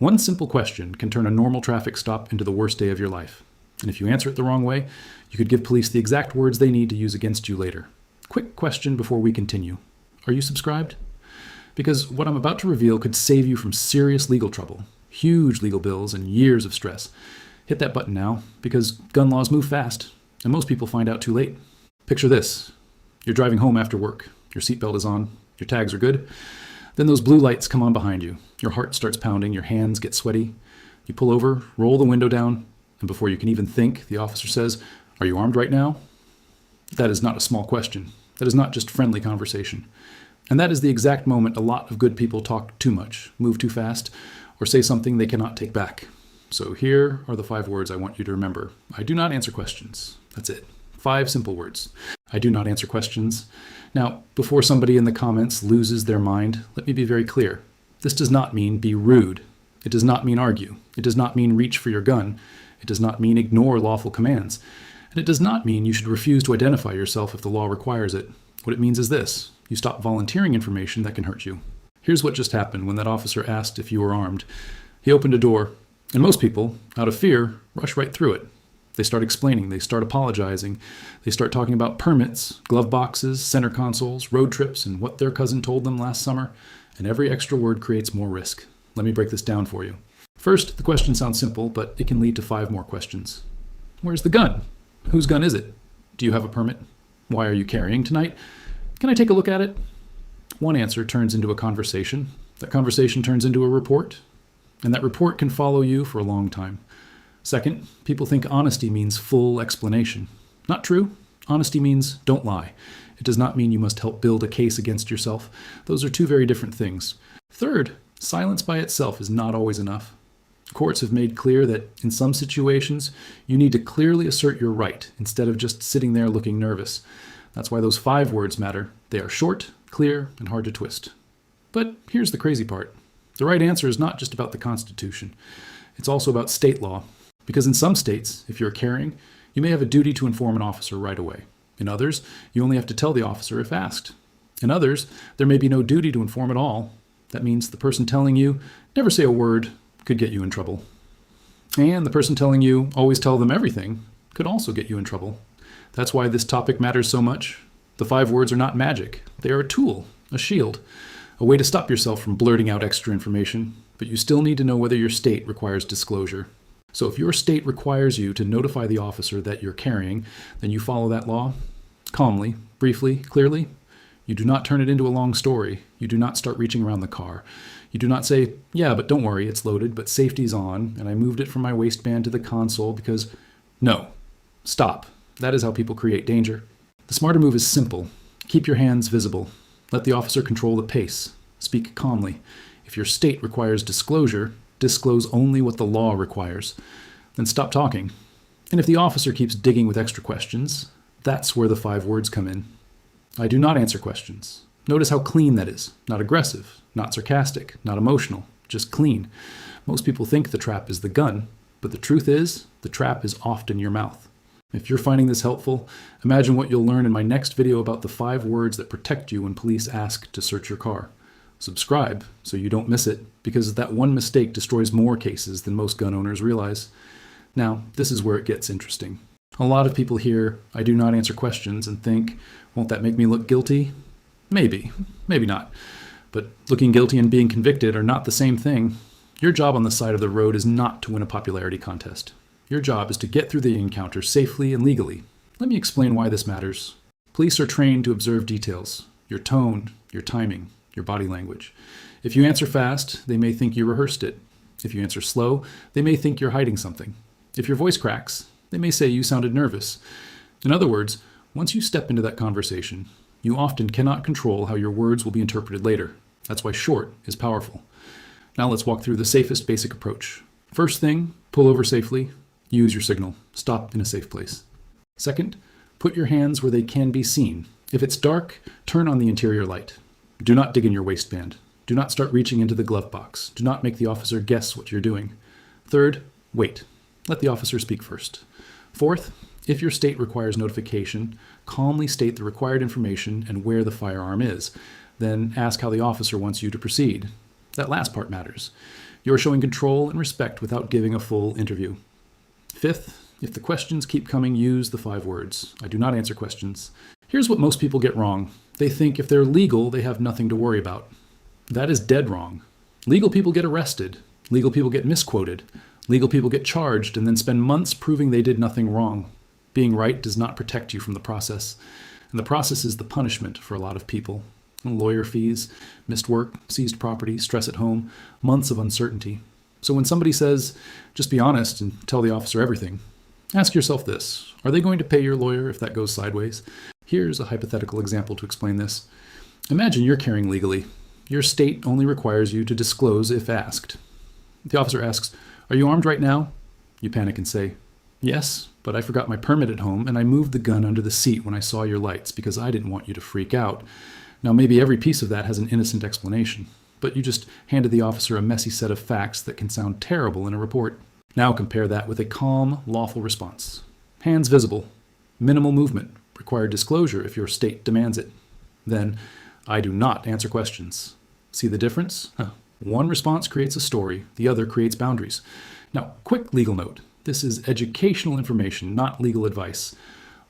One simple question can turn a normal traffic stop into the worst day of your life. And if you answer it the wrong way, you could give police the exact words they need to use against you later. Quick question before we continue. Are you subscribed? Because what I'm about to reveal could save you from serious legal trouble, huge legal bills, and years of stress. Hit that button now, because gun laws move fast, and most people find out too late. Picture this. You're driving home after work. Your seatbelt is on. Your tags are good. Then those blue lights come on behind you. Your heart starts pounding. Your hands get sweaty. You pull over, roll the window down, and before you can even think, the officer says, "Are you armed right now?" That is not a small question. That is not just friendly conversation. And that is the exact moment a lot of good people talk too much, move too fast, or say something they cannot take back. So here are the 5 words I want you to remember. I do not answer questions. That's it. 5 simple words. I do not answer questions. Now, before somebody in the comments loses their mind, let me be very clear. This does not mean be rude. It does not mean argue. It does not mean reach for your gun. It does not mean ignore lawful commands. And it does not mean you should refuse to identify yourself if the law requires it. What it means is this. You stop volunteering information that can hurt you. Here's what just happened when that officer asked if you were armed. He opened a door, and most people, out of fear, rush right through it. They start explaining, they start apologizing, they start talking about permits, glove boxes, center consoles, road trips, and what their cousin told them last summer, and every extra word creates more risk. Let me break this down for you. First, the question sounds simple, but it can lead to 5 more questions. Where's the gun? Whose gun is it? Do you have a permit? Why are you carrying tonight? Can I take a look at it? One answer turns into a conversation. That conversation turns into a report. And that report can follow you for a long time. Second, people think honesty means full explanation. Not true. Honesty means don't lie. It does not mean you must help build a case against yourself. Those are 2 very different things. Third, silence by itself is not always enough. Courts have made clear that in some situations, you need to clearly assert your right instead of just sitting there looking nervous. That's why those 5 words matter. They are short, clear, and hard to twist. But here's the crazy part. The right answer is not just about the Constitution. It's also about state law. Because in some states, if you're carrying, you may have a duty to inform an officer right away. In others, you only have to tell the officer if asked. In others, there may be no duty to inform at all. That means the person telling you, "Never say a word," could get you in trouble. And the person telling you, "Always tell them everything," could also get you in trouble. That's why this topic matters so much. The 5 words are not magic. They are a tool, a shield, a way to stop yourself from blurting out extra information, but you still need to know whether your state requires disclosure. So if your state requires you to notify the officer that you're carrying, then you follow that law calmly, briefly, clearly. You do not turn it into a long story. You do not start reaching around the car. You do not say, "Yeah, but don't worry, it's loaded, but safety's on, and I moved it from my waistband to the console because..." No. Stop. That is how people create danger. The smarter move is simple. Keep your hands visible. Let the officer control the pace. Speak calmly. If your state requires disclosure, disclose only what the law requires. Then stop talking. And if the officer keeps digging with extra questions, that's where the 5 words come in. I do not answer questions. Notice how clean that is. Not aggressive, not sarcastic, not emotional, just clean. Most people think the trap is the gun, but the truth is, the trap is often your mouth. If you're finding this helpful, imagine what you'll learn in my next video about the 5 words that protect you when police ask to search your car. Subscribe so you don't miss it, because that one mistake destroys more cases than most gun owners realize. Now, this is where it gets interesting. A lot of people hear, "I do not answer questions," and think, won't that make me look guilty? Maybe, maybe not. But looking guilty and being convicted are not the same thing. Your job on the side of the road is not to win a popularity contest. Your job is to get through the encounter safely and legally. Let me explain why this matters. Police are trained to observe details, your tone, your timing, your body language. If you answer fast, they may think you rehearsed it. If you answer slow, they may think you're hiding something. If your voice cracks, they may say you sounded nervous. In other words, once you step into that conversation, you often cannot control how your words will be interpreted later. That's why short is powerful. Now let's walk through the safest basic approach. First thing, pull over safely. Use your signal. Stop in a safe place. Second, put your hands where they can be seen. If it's dark, turn on the interior light. Do not dig in your waistband. Do not start reaching into the glove box. Do not make the officer guess what you're doing. Third, wait. Let the officer speak first. Fourth, if your state requires notification, calmly state the required information and where the firearm is. Then ask how the officer wants you to proceed. That last part matters. You're showing control and respect without giving a full interview. Fifth, if the questions keep coming, use the 5 words. I do not answer questions. Here's what most people get wrong. They think if they're legal, they have nothing to worry about. That is dead wrong. Legal people get arrested. Legal people get misquoted. Legal people get charged and then spend months proving they did nothing wrong. Being right does not protect you from the process. And the process is the punishment for a lot of people. Lawyer fees, missed work, seized property, stress at home, months of uncertainty. So when somebody says, just be honest and tell the officer everything, ask yourself this: are they going to pay your lawyer if that goes sideways? Here's a hypothetical example to explain this. Imagine you're carrying legally. Your state only requires you to disclose if asked. The officer asks, are you armed right now? You panic and say, yes, but I forgot my permit at home and I moved the gun under the seat when I saw your lights because I didn't want you to freak out. Now, maybe every piece of that has an innocent explanation, but you just handed the officer a messy set of facts that can sound terrible in a report. Now compare that with a calm, lawful response. Hands visible, minimal movement, required disclosure if your state demands it. Then, I do not answer questions. See the difference? One response creates a story, the other creates boundaries. Now, quick legal note. This is educational information, not legal advice.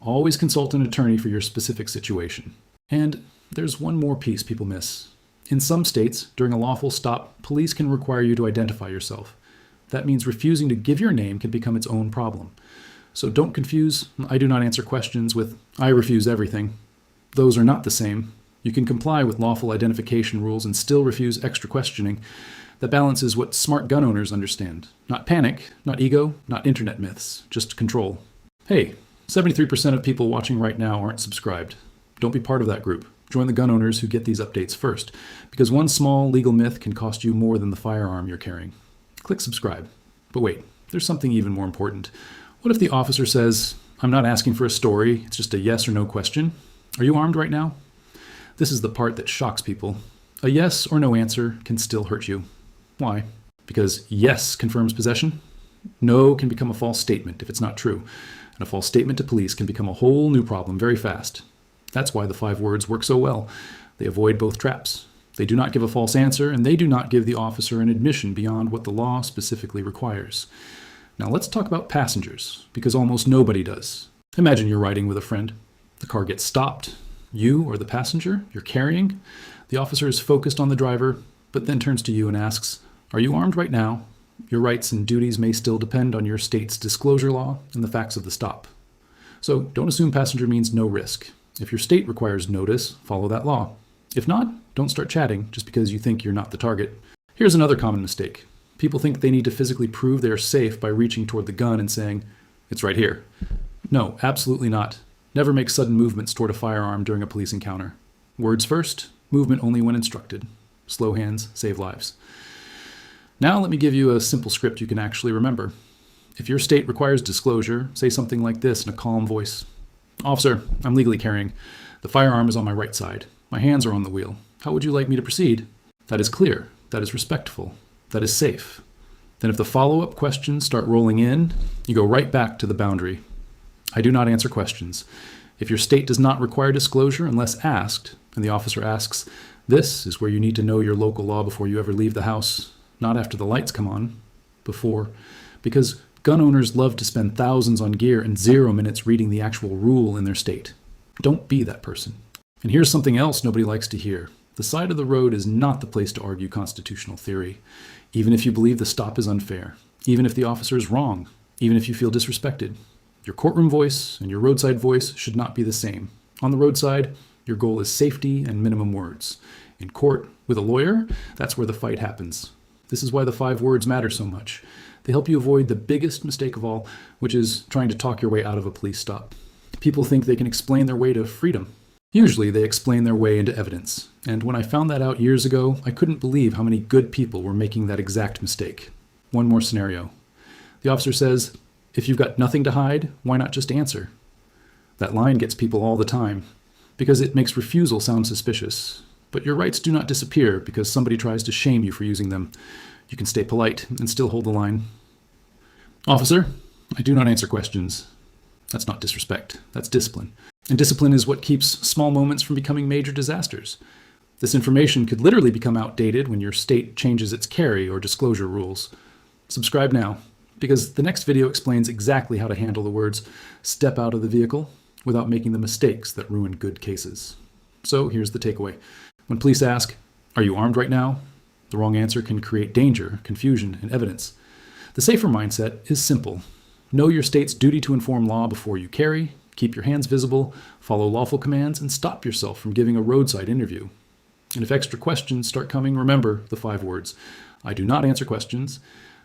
Always consult an attorney for your specific situation. And there's one more piece people miss. In some states, during a lawful stop, police can require you to identify yourself. That means refusing to give your name can become its own problem. So don't confuse I do not answer questions with I refuse everything. Those are not the same. You can comply with lawful identification rules and still refuse extra questioning. That balance is what smart gun owners understand. Not panic, not ego, not internet myths, just control. Hey, 73% of people watching right now aren't subscribed. Don't be part of that group. Join the gun owners who get these updates first, because one small legal myth can cost you more than the firearm you're carrying. Click subscribe. But wait, there's something even more important. What if the officer says, I'm not asking for a story, it's just a yes or no question? Are you armed right now? This is the part that shocks people. A yes or no answer can still hurt you. Why? Because yes confirms possession. No can become a false statement if it's not true. And a false statement to police can become a whole new problem very fast. That's why the 5 words work so well. They avoid both traps. They do not give a false answer, and they do not give the officer an admission beyond what the law specifically requires. Now let's talk about passengers, because almost nobody does. Imagine you're riding with a friend. The car gets stopped. You, or the passenger you're carrying, the officer is focused on the driver, but then turns to you and asks, are you armed right now? Your rights and duties may still depend on your state's disclosure law and the facts of the stop. So don't assume passenger means no risk. If your state requires notice, follow that law. If not, don't start chatting just because you think you're not the target. Here's another common mistake. People think they need to physically prove they're safe by reaching toward the gun and saying, it's right here. No, absolutely not. Never make sudden movements toward a firearm during a police encounter. Words first, movement only when instructed. Slow hands save lives. Now let me give you a simple script you can actually remember. If your state requires disclosure, say something like this in a calm voice. Officer, I'm legally carrying. The firearm is on my right side. My hands are on the wheel. How would you like me to proceed? That is clear. That is respectful. That is safe. Then if the follow-up questions start rolling in, you go right back to the boundary. I do not answer questions. If your state does not require disclosure unless asked, and the officer asks, this is where you need to know your local law before you ever leave the house, not after the lights come on, before, because gun owners love to spend thousands on gear and 0 minutes reading the actual rule in their state. Don't be that person. And here's something else nobody likes to hear. The side of the road is not the place to argue constitutional theory, even if you believe the stop is unfair, even if the officer is wrong, even if you feel disrespected. Your courtroom voice and your roadside voice should not be the same. On the roadside, your goal is safety and minimum words. In court, with a lawyer, that's where the fight happens. This is why the 5 words matter so much. They help you avoid the biggest mistake of all, which is trying to talk your way out of a police stop. People think they can explain their way to freedom. Usually they explain their way into evidence. And when I found that out years ago, I couldn't believe how many good people were making that exact mistake. One more scenario. The officer says, if you've got nothing to hide, why not just answer? That line gets people all the time, because it makes refusal sound suspicious. But your rights do not disappear because somebody tries to shame you for using them. You can stay polite and still hold the line. Officer, I do not answer questions. That's not disrespect, that's discipline. And discipline is what keeps small moments from becoming major disasters. This information could literally become outdated when your state changes its carry or disclosure rules. Subscribe now, because the next video explains exactly how to handle the words "step out of the vehicle" without making the mistakes that ruin good cases. So here's the takeaway. When police ask, "Are you armed right now?" the wrong answer can create danger, confusion, and evidence. The safer mindset is simple. Know your state's duty to inform law before you carry, keep your hands visible, follow lawful commands, and stop yourself from giving a roadside interview. And if extra questions start coming, remember the 5 words. I do not answer questions.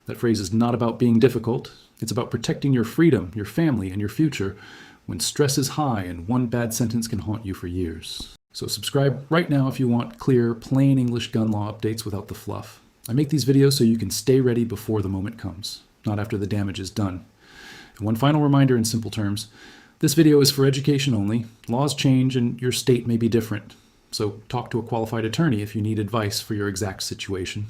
That phrase is not about being difficult. It's about protecting your freedom, your family, and your future when stress is high and one bad sentence can haunt you for years. So subscribe right now if you want clear, plain English gun law updates without the fluff. I make these videos so you can stay ready before the moment comes, not after the damage is done. And one final reminder in simple terms. This video is for education only. Laws change and your state may be different. So talk to a qualified attorney if you need advice for your exact situation.